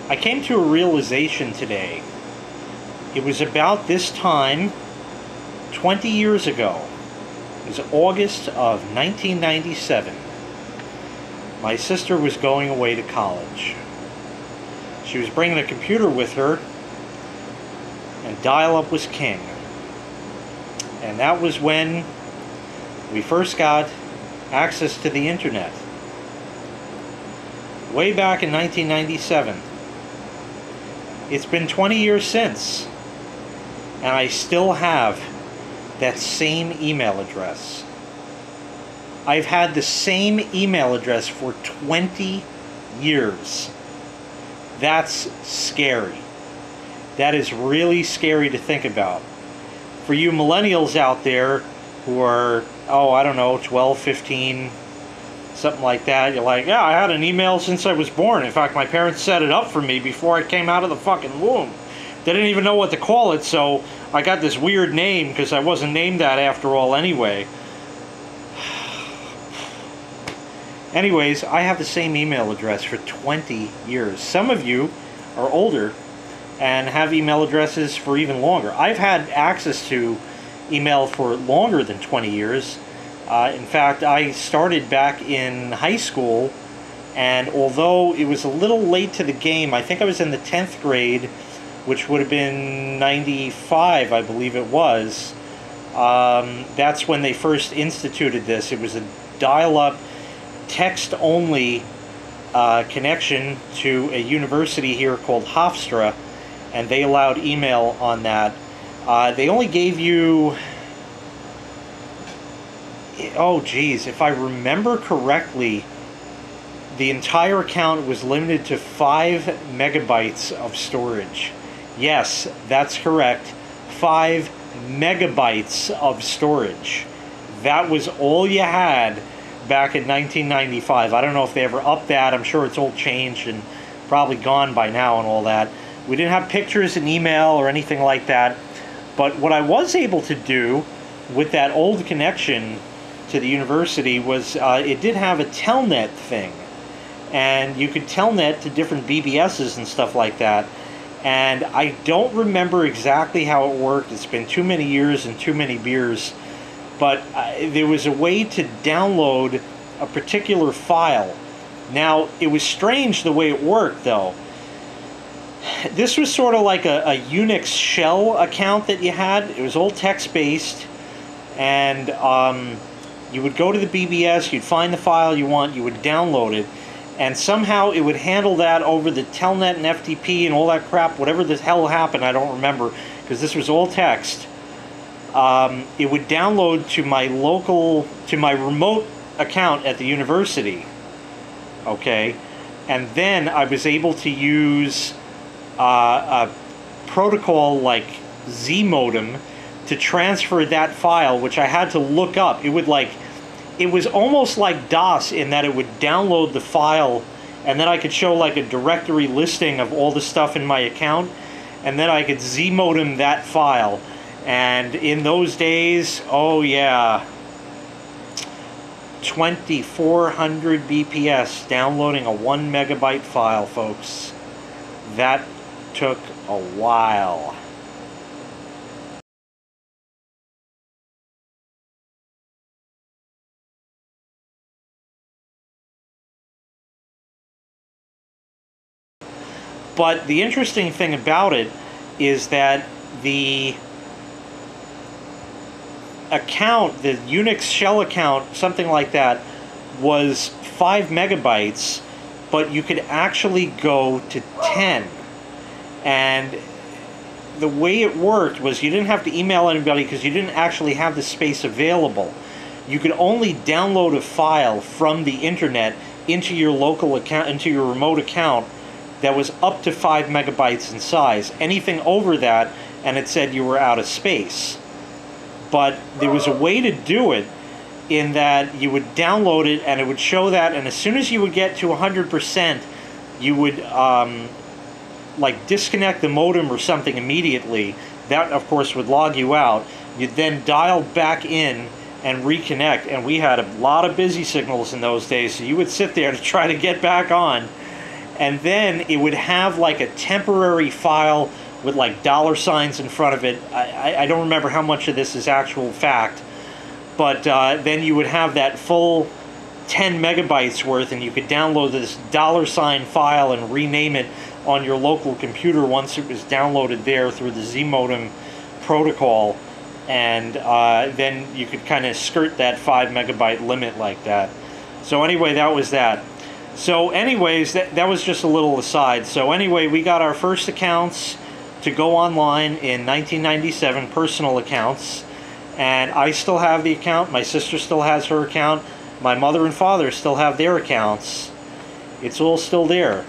I came to a realization today. It was about this time 20 years ago. It was August of 1997. My sister was going away to college. She was bringing a computer with her, and dial-up was king. And that was when we first got access to the internet. Way back in 1997. It's been 20 years since, and I still have that same email address. I've had the same email address for 20 years. That's scary. That is really scary to think about. For you millennials out there who are, I don't know, 12, 15, something like that, you're like, yeah, I had an email since I was born. In fact, my parents set it up for me before I came out of the fucking womb. They didn't even know what to call it, so I got this weird name because I wasn't named that after all anyway. Anyways, I have the same email address for 20 years. Some of you are older and have email addresses for even longer. I've had access to email for longer than 20 years. In fact, I started back in high school, and although it was a little late to the game, I think I was in the 10th grade, which would have been 95, I believe it was. That's when they first instituted this. It was a dial-up, text-only connection to a university here called Hofstra, and they allowed email on that. They only gave you... Oh geez, if I remember correctly, the entire account was limited to 5 megabytes of storage. Yes, that's correct. 5 megabytes of storage. That was all you had back in 1995. I don't know if they ever upped that. I'm sure it's all changed and probably gone by now and all that. We didn't have pictures and email or anything like that. But what I was able to do with that old connection to the university was it did have a telnet thing, and you could telnet to different BBSs and stuff like that, and I don't remember exactly how it worked. It's been too many years and too many beers, but there was a way to download a particular file. Now, it was strange the way it worked, though. This was sort of like a Unix shell account that you had. It was all text-based, and you would go to the BBS, you'd find the file you want, you would download it, and somehow it would handle that over the telnet and FTP and all that crap, whatever the hell happened, I don't remember, because this was all text. It would download to my remote account at the university, okay, and then I was able to use a protocol like z-modem to transfer that file, which I had to look up. It was almost like DOS in that it would download the file, and then I could show like a directory listing of all the stuff in my account, and then I could z-modem that file. And in those days, oh yeah, 2400 BPS downloading a 1 megabyte file, folks. That took a while. But the interesting thing about it is that the account, the Unix shell account, something like that, was 5 megabytes, but you could actually go to 10. And the way it worked was you didn't have to email anybody because you didn't actually have the space available. You could only download a file from the internet into your local account, into your remote account, that was up to 5 megabytes in size. Anything over that, and it said you were out of space. But there was a way to do it in that you would download it and it would show that, and as soon as you would get to 100%, you would like disconnect the modem or something immediately. That, of course, would log you out. You'd then dial back in and reconnect, and we had a lot of busy signals in those days, so you would sit there to try to get back on. and then it would have like a temporary file with like $signs in front of it. I don't remember how much of this is actual fact, but then you would have that full 10 megabytes worth, and you could download this $sign file and rename it on your local computer once it was downloaded there through the z-modem protocol, and then you could kind of skirt that 5 megabyte limit like that. So anyway, that was that. So anyways, that was just a little aside. So anyway, we got our first accounts to go online in 1997, personal accounts, and I still have the account, my sister still has her account, my mother and father still have their accounts. It's all still there.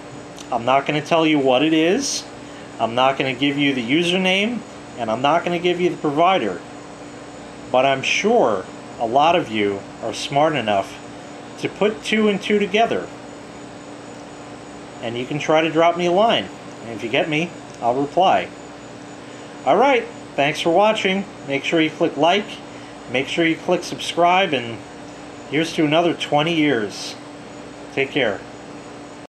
I'm not going to tell you what it is, I'm not going to give you the username, and I'm not going to give you the provider, but I'm sure a lot of you are smart enough to put 2 and 2 together, and you can try to drop me a line, and if you get me, I'll reply. Alright, thanks for watching. Make sure you click like, make sure you click subscribe, and here's to another 20 years. Take care.